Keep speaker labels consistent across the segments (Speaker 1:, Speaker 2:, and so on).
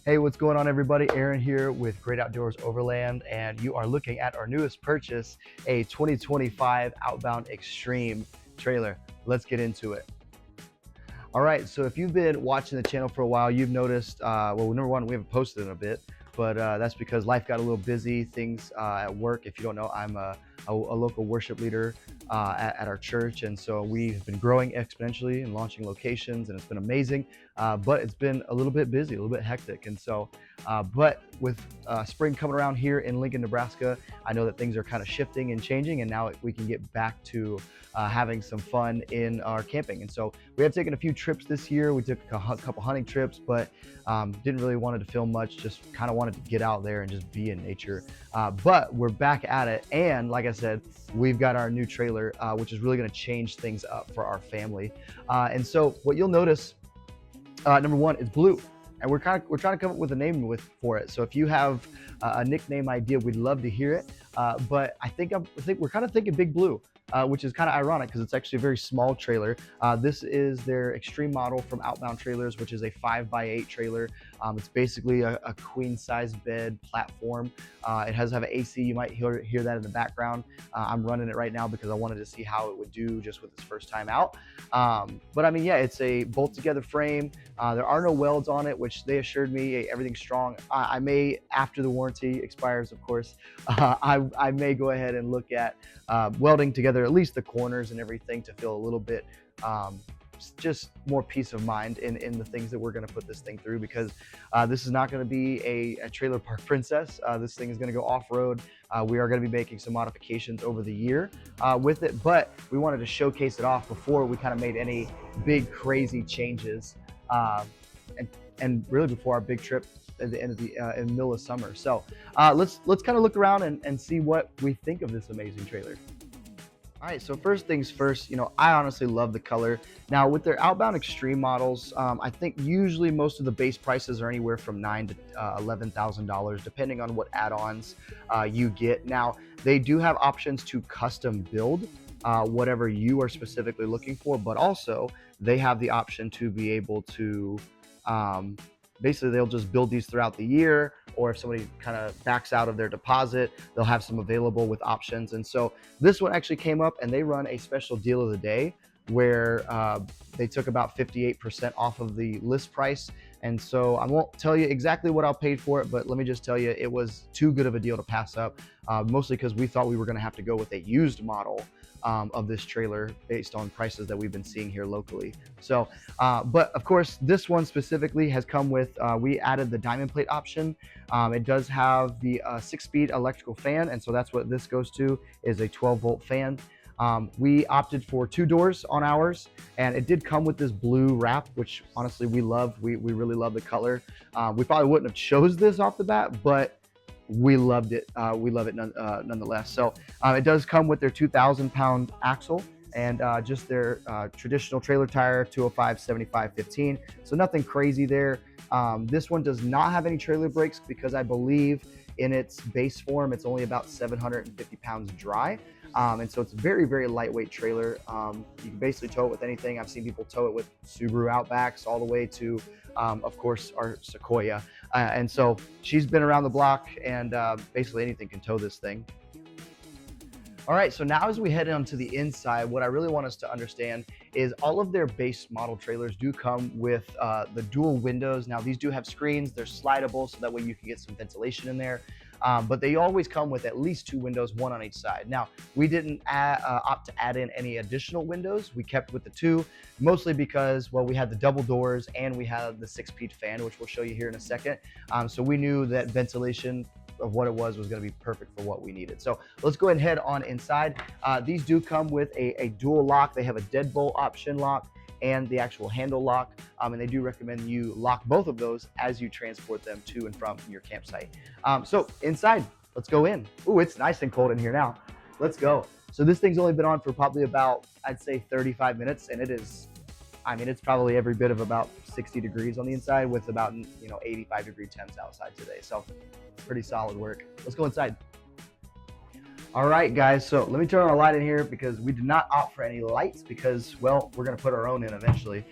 Speaker 1: Hey, what's going on, everybody? Aaron here with Great Outdoors Overland, and you are looking at our newest purchase, a 2025 Outbound Extreme trailer. Let's get into it. All right, so if you've been watching the channel for a while, you've noticed, well, number one, we haven't posted in a bit, but that's because life got a little busy, things at work. If you don't know, I'm a local worship leader at our church, and so we've been growing exponentially and launching locations, and it's been amazing, but it's been a little bit busy, a little bit hectic, and so, but with spring coming around here in Lincoln, Nebraska, I know that things are kind of shifting and changing, and now we can get back to having some fun in our camping. And so we have taken a few trips this year. We took a couple hunting trips, but didn't really wanted to film much. Just kind of wanted to get out there and just be in nature. But we're back at it, and like I said, we've got our new trailer, which is really going to change things up for our family. And so what you'll notice, number one, is blue. And we're trying to come up with a name for it. So if you have a nickname idea, we'd love to hear it. But I think we're kind of thinking Big Blue, which is kind of ironic because it's actually a very small trailer. This is their extreme model from Outbound Trailers, which is a 5x8 trailer. It's basically a queen size bed platform. It has have an AC. You might hear that in the background. I'm running it right now because I wanted to see how it would do just with its first time out. But I mean, yeah, it's a bolt together frame. There are no welds on it, which they assured me everything's strong. I may, after the warranty expires, of course, I may go ahead and look at welding together at least the corners and everything to feel a little bit just more peace of mind in the things that we're going to put this thing through, because this is not going to be a trailer park princess. This thing is going to go off-road. We are going to be making some modifications over the year with it, but we wanted to showcase it off before we kind of made any big crazy changes, uh, and, and really before our big trip at the end of in the middle of summer. So let's kind of look around and see what we think of this amazing trailer. All right, so first things first, I honestly love the color. Now, with their Outbound Extreme models, I think usually most of the base prices are anywhere from $9,000 to $11,000, depending on what add-ons you get. Now, they do have options to custom build whatever you are specifically looking for, but also they have the option to be able to um, basically they'll just build these throughout the year, or if somebody kind of backs out of their deposit, they'll have some available with options. And so this one actually came up, and they run a special deal of the day where they took about 58% off of the list price. And so I won't tell you exactly what I paid for it, but let me just tell you, it was too good of a deal to pass up, mostly because we thought we were going to have to go with a used model of this trailer based on prices that we've been seeing here locally. So, but of course, this one specifically has come with, we added the diamond plate option. It does have the 6-speed electrical fan, and so that's what this goes to, is a 12-volt fan. We opted for 2 doors on ours, and it did come with this blue wrap, which honestly we love. We really love the color. We probably wouldn't have chose this off the bat, but we loved it. We love it nonetheless. So it does come with their 2,000-pound axle and just their traditional trailer tire, 205 75 15. So nothing crazy there. This one does not have any trailer brakes because I believe in its base form it's only about 750 pounds dry. And so it's a very, very lightweight trailer. You can basically tow it with anything. I've seen people tow it with Subaru Outbacks all the way to, of course, our Sequoia. And so she's been around the block, and basically anything can tow this thing. All right, so now as we head on to the inside, what I really want us to understand is all of their base model trailers do come with the dual windows. Now, these do have screens. They're slidable, so that way you can get some ventilation in there. But they always come with at least 2 windows, one on each side. Now, we didn't opt to add in any additional windows. We kept with the 2, mostly because, well, we had the double doors and we had the 6-speed fan, which we'll show you here in a second. So we knew that ventilation of what it was going to be perfect for what we needed. So let's go ahead and head on inside. These do come with a dual lock. They have a deadbolt option lock and the actual handle lock, and they do recommend you lock both of those as you transport them to and from your campsite. So inside, let's go in. Ooh, it's nice and cold in here now. Let's go. So this thing's only been on for probably about, I'd say, 35 minutes, and it is, I mean, it's probably every bit of about 60 degrees on the inside with about 85-degree temps outside today. So pretty solid work. Let's go inside. All right, guys, so let me turn our light in here because we did not opt for any lights because, well, we're going to put our own in eventually.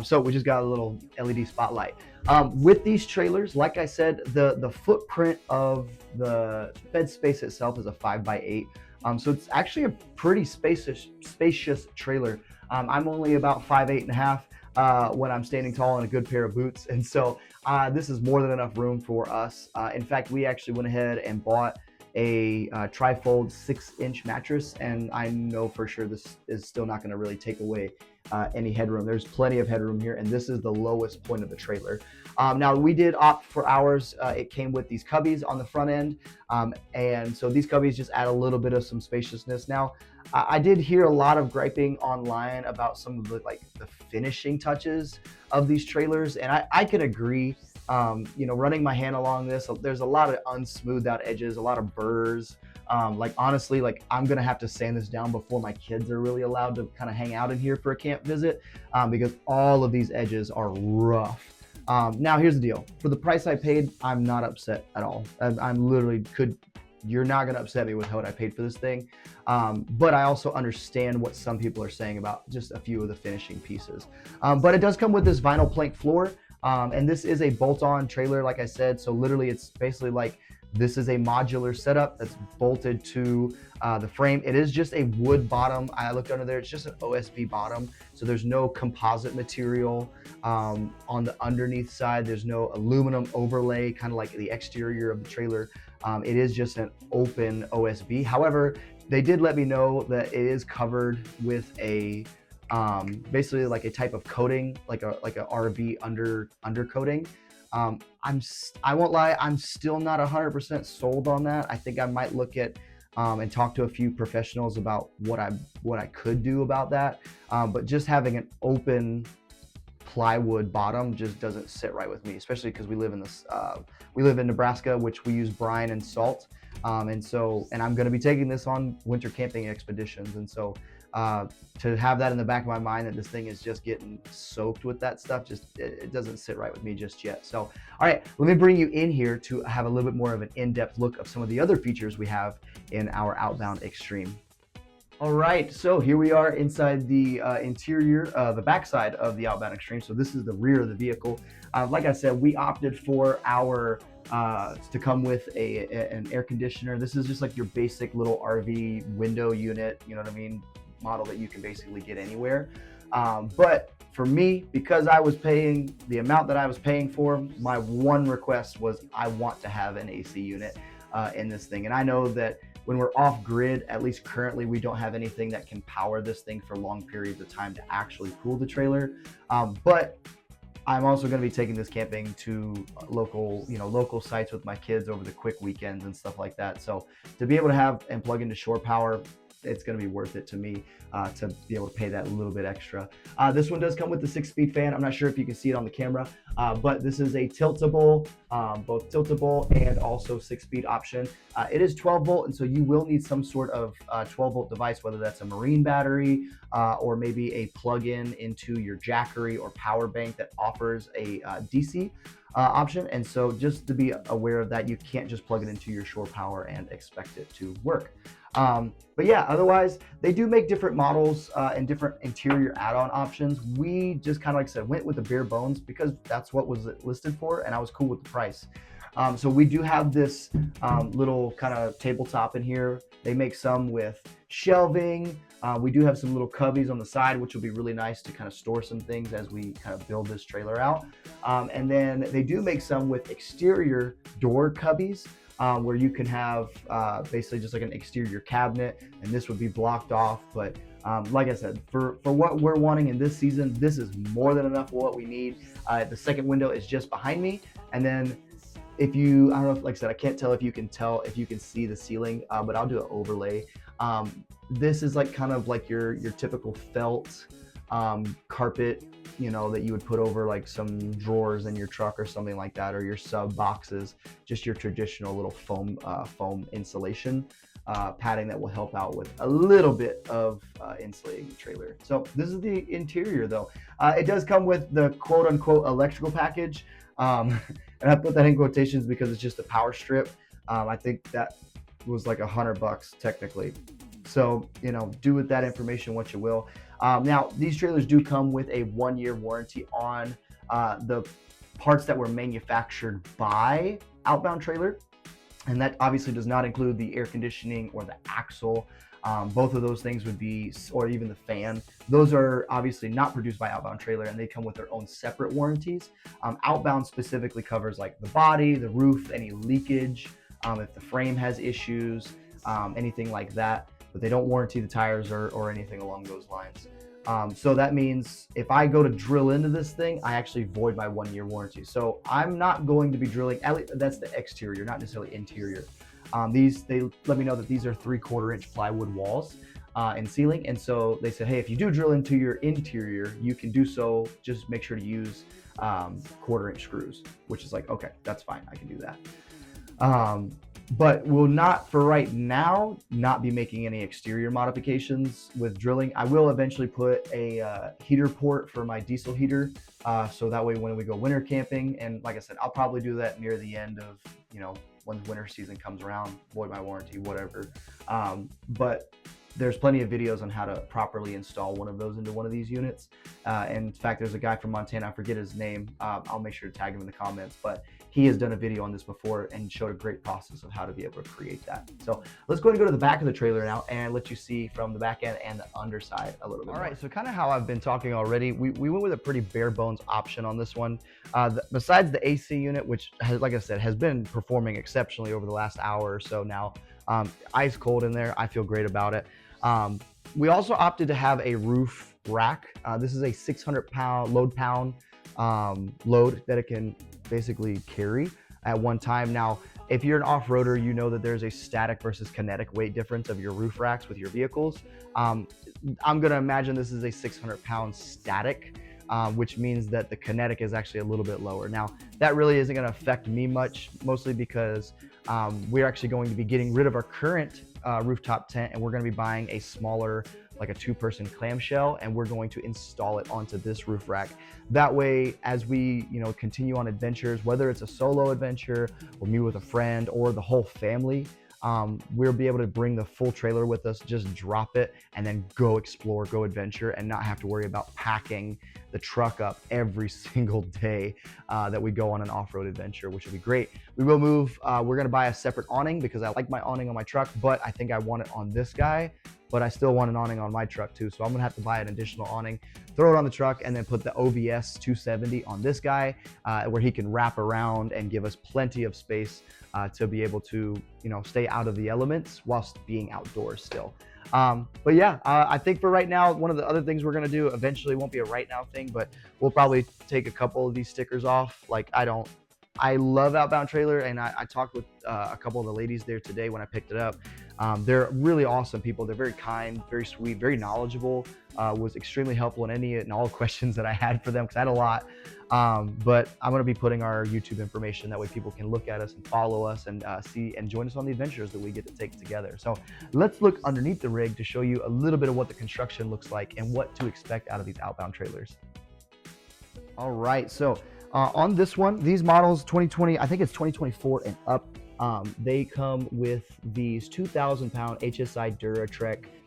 Speaker 1: So we just got a little LED spotlight. With these trailers, like I said, the footprint of the bed space itself is a 5x8. So it's actually a pretty spacious trailer. I'm only about 5'8.5" when I'm standing tall in a good pair of boots, and so this is more than enough room for us. In fact, we actually went ahead and bought a tri-fold 6-inch mattress, and I know for sure this is still not going to really take away any headroom. There's plenty of headroom here, and this is the lowest point of the trailer. Now we did opt for ours. It came with these cubbies on the front end, and so these cubbies just add a little bit of some spaciousness. Now I did hear a lot of griping online about some of the finishing touches of these trailers, and I could agree. Running my hand along this, there's a lot of unsmoothed out edges, a lot of burrs. Honestly, I'm gonna have to sand this down before my kids are really allowed to kind of hang out in here for a camp visit, because all of these edges are rough. Now here's the deal: for the price I paid, I'm not upset at all. I'm literally You're not gonna upset me with what I paid for this thing, but I also understand what some people are saying about just a few of the finishing pieces. But it does come with this vinyl plank floor. And this is a bolt-on trailer, like I said. So literally it's basically like this is a modular setup that's bolted to the frame. It is just a wood bottom. I looked under there, it's just an OSB bottom. So there's no composite material on the underneath side. There's no aluminum overlay, kind of like the exterior of the trailer. It is just an open OSB. However, they did let me know that it is covered with a basically like a type of coating, like a RV undercoating. I won't lie, I'm still not 100% sold on that. I think I might look at and talk to a few professionals about what I could do about that. But just having an open plywood bottom just doesn't sit right with me, especially because we live in Nebraska, which we use brine and salt. And I'm going to be taking this on winter camping expeditions, and so to have that in the back of my mind that this thing is just getting soaked with that stuff, it doesn't sit right with me just yet. So, all right, let me bring you in here to have a little bit more of an in-depth look of some of the other features we have in our Outbound Extreme. All right, so here we are inside the interior, the backside of the Outbound Extreme. So this is the rear of the vehicle. Like I said, we opted for our to come with an air conditioner. This is just like your basic little RV window unit, you know what I mean, model that you can basically get anywhere. But for me, because I was paying the amount that I was paying for, my one request was I want to have an AC unit in this thing. And I know that when we're off grid, at least currently, we don't have anything that can power this thing for long periods of time to actually cool the trailer. But I'm also going to be taking this camping to local sites with my kids over the quick weekends and stuff like that. So to be able to have and plug into shore power, it's going to be worth it to me to be able to pay that little bit extra. This one does come with the 6-speed fan. I'm not sure if you can see it on the camera, but this is a tiltable, both tiltable and also 6-speed option. It is 12 volt, and so you will need some sort of 12 volt device, whether that's a marine battery or maybe a plug-in into your Jackery or power bank that offers a DC option. And so just to be aware of that, you can't just plug it into your shore power and expect it to work. But yeah, otherwise they do make different models and different interior add-on options. We just kind of, like I said, went with the bare bones because that's what was listed for, and I was cool with the price. So we do have this little kind of tabletop in here. They make some with shelving. We do have some little cubbies on the side, which will be really nice to kind of store some things as we kind of build this trailer out. And then they do make some with exterior door cubbies, where you can have basically just like an exterior cabinet, and this would be blocked off. But like I said, for what we're wanting in this season, this is more than enough for what we need. The second window is just behind me, and then I don't know if, like I said, I can't tell if you can see the ceiling, but I'll do an overlay. This is like kind of like your typical felt carpet, that you would put over like some drawers in your truck or something like that, or your sub boxes, just your traditional little foam insulation padding that will help out with a little bit of insulating the trailer. So this is the interior though. It does come with the quote unquote electrical package. And I put that in quotations because it's just a power strip. I think that was like $100 technically. So, you know, do with that information what you will. Now, these trailers do come with a 1-year warranty on the parts that were manufactured by Outbound Trailer. And that obviously does not include the air conditioning or the axle. Both of those things would be, or even the fan. Those are obviously not produced by Outbound Trailer, and they come with their own separate warranties. Outbound specifically covers like the body, the roof, any leakage, if the frame has issues, anything like that. But they don't warranty the tires or anything along those lines. So that means if I go to drill into this thing, I actually void my 1-year warranty. So I'm not going to be drilling, at least that's the exterior, not necessarily interior. They let me know that these are 3/4 inch plywood walls and ceiling. And so they said, hey, if you do drill into your interior, you can do so. Just make sure to use 1/4 inch screws, which is like, okay, that's fine. I can do that. But will not, for right now, not be making any exterior modifications with drilling. I will eventually put a heater port for my diesel heater, so that way when we go winter camping, and like I said, I'll probably do that near the end of, you know, when winter season comes around, void my warranty, whatever. But there's plenty of videos on how to properly install one of those into one of these units. In fact, there's a guy from Montana, I forget his name. I'll make sure to tag him in the comments, but he has done a video on this before and showed a great process of how to be able to create that. So let's go ahead and go to the back of the trailer now and let you see from the back end and the underside a little bit more. All right, so kind of how I've been talking already, we went with a pretty bare bones option on this one. Besides the AC unit, which has, like I said, has been performing exceptionally over the last hour or so now, ice cold in there, I feel great about it. We also opted to have a roof rack. This is a 600-pound load that it can basically carry at one time. Now, if you're an off-roader, you know that there's a static versus kinetic weight difference of your roof racks with your vehicles. I'm gonna imagine this is a 600-pound static, which means that the kinetic is actually a little bit lower. Now, that really isn't gonna affect me much, mostly because we're actually going to be getting rid of our current rooftop tent, and we're going to be buying a smaller, like a 2-person clamshell, and we're going to install it onto this roof rack. That way, as we, you know, continue on adventures, whether it's a solo adventure or me with a friend or the whole family, we'll be able to bring the full trailer with us, just drop it, and then go explore, go adventure, and not have to worry about packing the truck up every single day that we go on an off-road adventure, which will be great. We will move, we're gonna buy a separate awning because I like my awning on my truck, but I think I want it on this guy, but I still want an awning on my truck too. So I'm gonna have to buy an additional awning, throw it on the truck, and then put the OBS 270 on this guy, where he can wrap around and give us plenty of space to be able to, you know, stay out of the elements whilst being outdoors still. But yeah, I think for right now, one of the other things we're gonna do eventually won't be a right now thing, but we'll probably take a couple of these stickers off. Like I love Outbound Trailer, and I talked with a couple of the ladies there today when I picked it up. They're really awesome people. They're very kind, very sweet, very knowledgeable. Was extremely helpful in any and all questions that I had for them, because I had a lot. But I'm going to be putting our YouTube information, that way people can look at us and follow us and see and join us on the adventures that we get to take together. So let's look underneath the rig to show you a little bit of what the construction looks like and what to expect out of these Outbound trailers. All right, so on this one, these models 2020, I think it's 2024 and up, they come with these 2,000-pound HSI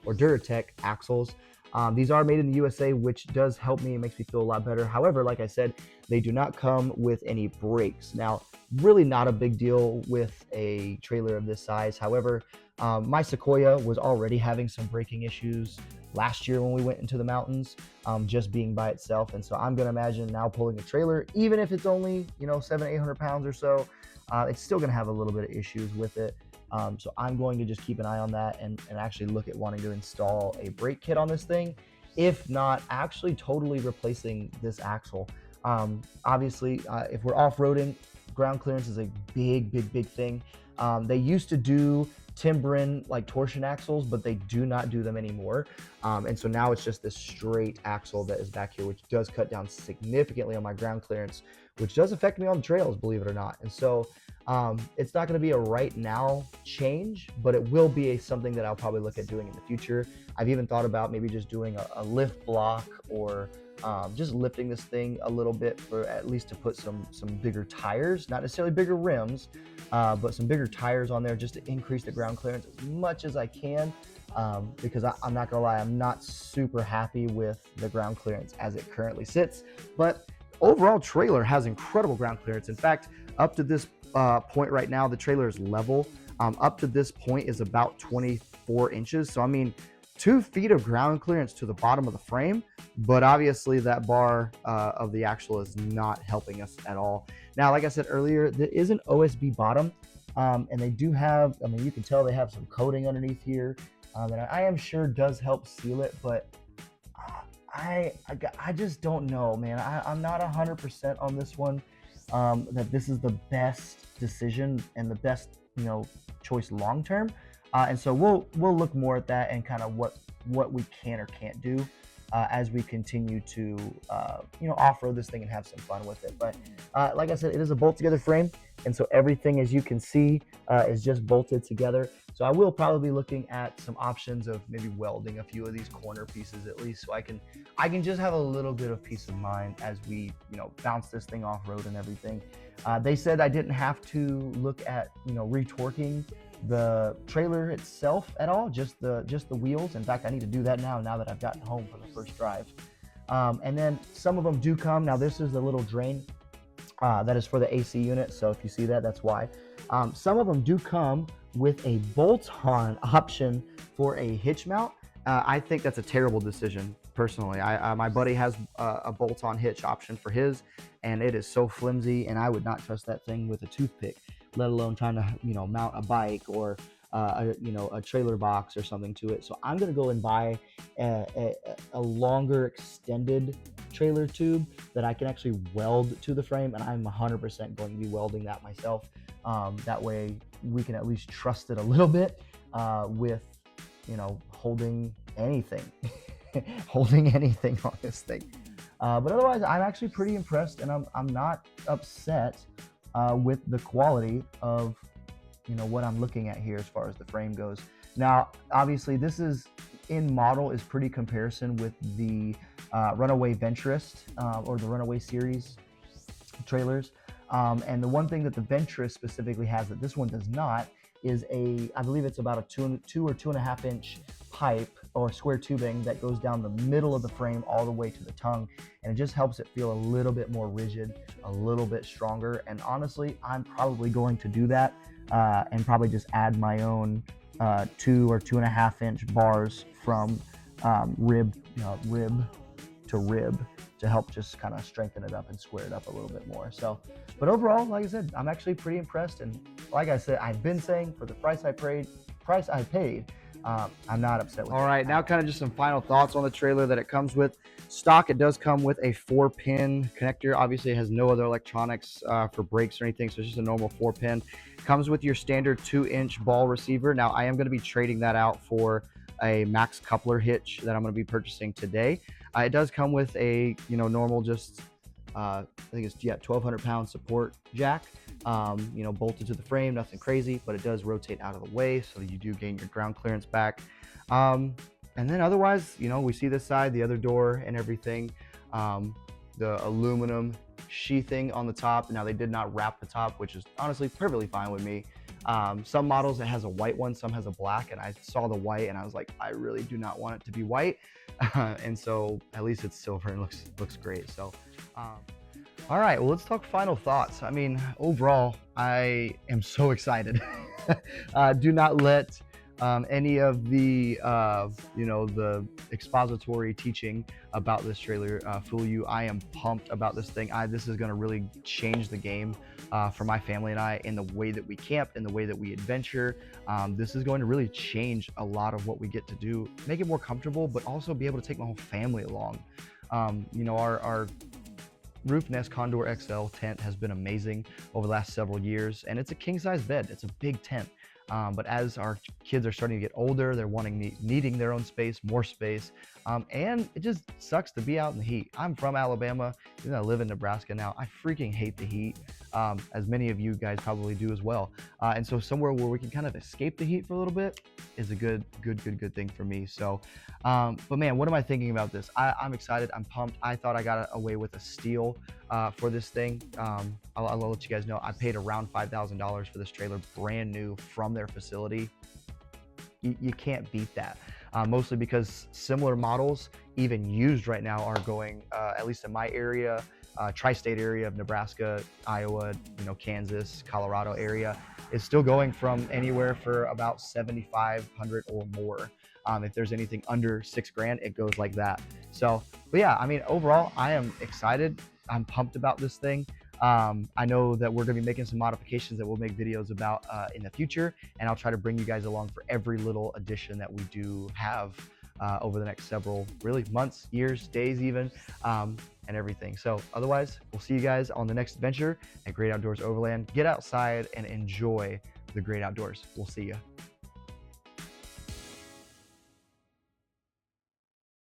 Speaker 1: Duratec axles. These are made in the USA, which does help me. It makes me feel a lot better. However, like I said, they do not come with any brakes. Now, really not a big deal with a trailer of this size. However, my Sequoia was already having some braking issues last year when we went into the mountains, just being by itself. And so I'm going to imagine now pulling a trailer, even if it's only, you know, 700-800 pounds or so, it's still going to have a little bit of issues with it. So I'm going to just keep an eye on that and actually look at wanting to install a brake kit on this thing, if not actually totally replacing this axle. Obviously, if we're off-roading, ground clearance is a big thing. They used to do Timbren like torsion axles, but they do not do them anymore. And so now it's just this straight axle that is back here, which does cut down significantly on my ground clearance, which does affect me on the trails, believe it or not. And so it's not going to be a right now change, but it will be something that I'll probably look at doing in the future. I've even thought about maybe just doing a lift block or just lifting this thing a little bit for at least to put some bigger tires, not necessarily bigger rims, but some bigger tires on there just to increase the ground clearance as much as I can. Because I'm not gonna lie, I'm not super happy with the ground clearance as it currently sits. But overall, trailer has incredible ground clearance. In fact, up to this point right now, the trailer is level. Up to this point is about 24 inches. So I mean, 2 feet of ground clearance to the bottom of the frame, but obviously that bar of the axle is not helping us at all. Now, like I said earlier, there is an OSB bottom, and they do have, I mean, you can tell they have some coating underneath here, and I am sure does help seal it, but I just don't know, man. I'm not 100% on this one, that this is the best decision and the best, choice long term. And so we'll look more at that and kind of what we can or can't do as we continue to off-road this thing and have some fun with it. But like I said, it is a bolt together frame, and so everything, as you can see, is just bolted together. So I will probably be looking at some options of maybe welding a few of these corner pieces at least, so I can just have a little bit of peace of mind as we bounce this thing off road and everything. They said I didn't have to look at retorquing the trailer itself at all, just the wheels. In fact, I need to do that now that I've gotten home for the first drive. And then some of them do come. Now this is the little drain that is for the AC unit, so if you see that, that's why. Some of them do come with a bolt-on option for a hitch mount. I think that's a terrible decision personally. My buddy has a bolt-on hitch option for his, and it is so flimsy, and I would not trust that thing with a toothpick, let alone trying to mount a bike or a trailer box or something to it. So I'm gonna go and buy a longer extended trailer tube that I can actually weld to the frame, and I'm 100% going to be welding that myself. That way we can at least trust it a little bit with holding anything holding anything on this thing. But otherwise, I'm actually pretty impressed, and I'm not upset with the quality of what I'm looking at here as far as the frame goes. Now, obviously, this is in model is pretty comparison with the Runaway Venturist or the Runaway series trailers. And the one thing that the Venturist specifically has that this one does not is I believe it's about a 2 or 2.5 inch pipe or square tubing that goes down the middle of the frame all the way to the tongue, and it just helps it feel a little bit more rigid, a little bit stronger. And honestly, I'm probably going to do that and probably just add my own 2 or 2.5 inch bars from rib to rib to help just kind of strengthen it up and square it up a little bit more. So, but overall, like I said, I'm actually pretty impressed. And like I said, I've been saying, for the price I paid, I'm not upset with it. All right, now kind of just some final thoughts on the trailer that it comes with. Stock, it does come with a 4-pin connector. Obviously, it has no other electronics for brakes or anything, so it's just a normal 4-pin. Comes with your standard 2-inch ball receiver. Now, I am going to be trading that out for a max coupler hitch that I'm going to be purchasing today. It does come with a normal just I think it's 1,200 pound support jack, bolted to the frame, nothing crazy, but it does rotate out of the way so that you do gain your ground clearance back. And then otherwise, we see this side, the other door and everything, the aluminum sheathing on the top. Now, they did not wrap the top, which is honestly perfectly fine with me. Some models, it has a white one, some has a black, and I saw the white and I was like, I really do not want it to be white. And so at least it's silver and looks great. So all right, well, let's talk final thoughts. I mean, overall, I am so excited. Do not let any of the the expository teaching about this trailer fool you. I am pumped about this thing. This is going to really change the game for my family and I in the way that we camp, in the way that we adventure. This is going to really change a lot of what we get to do, make it more comfortable, but also be able to take my whole family along. Our Roof Nest Condor XL tent has been amazing over the last several years, and it's a king size bed. It's a big tent. But as our kids are starting to get older, they're needing their own space, more space, and it just sucks to be out in the heat. I'm from Alabama, even though I live in Nebraska now. I freaking hate the heat, as many of you guys probably do as well. And so somewhere where we can kind of escape the heat for a little bit is a good thing for me. So, but man, what am I thinking about this? I'm excited. I'm pumped. I thought I got away with a steal for this thing. I'll let you guys know. I paid around $5,000 for this trailer, brand new from their facility. You can't beat that. Mostly because similar models, even used right now, are going, at least in my area, tri-state area of Nebraska, Iowa, Kansas, Colorado area, is still going from anywhere for about 7,500 or more. If there's anything under 6 grand, it goes like that. So, but yeah, I mean, overall, I am excited. I'm pumped about this thing. I know that we're going to be making some modifications that we'll make videos about in the future, and I'll try to bring you guys along for every little addition that we do have over the next several really months, years, days even, and everything. So otherwise, we'll see you guys on the next adventure at Great Outdoors Overland. Get outside and enjoy the great outdoors. We'll see you.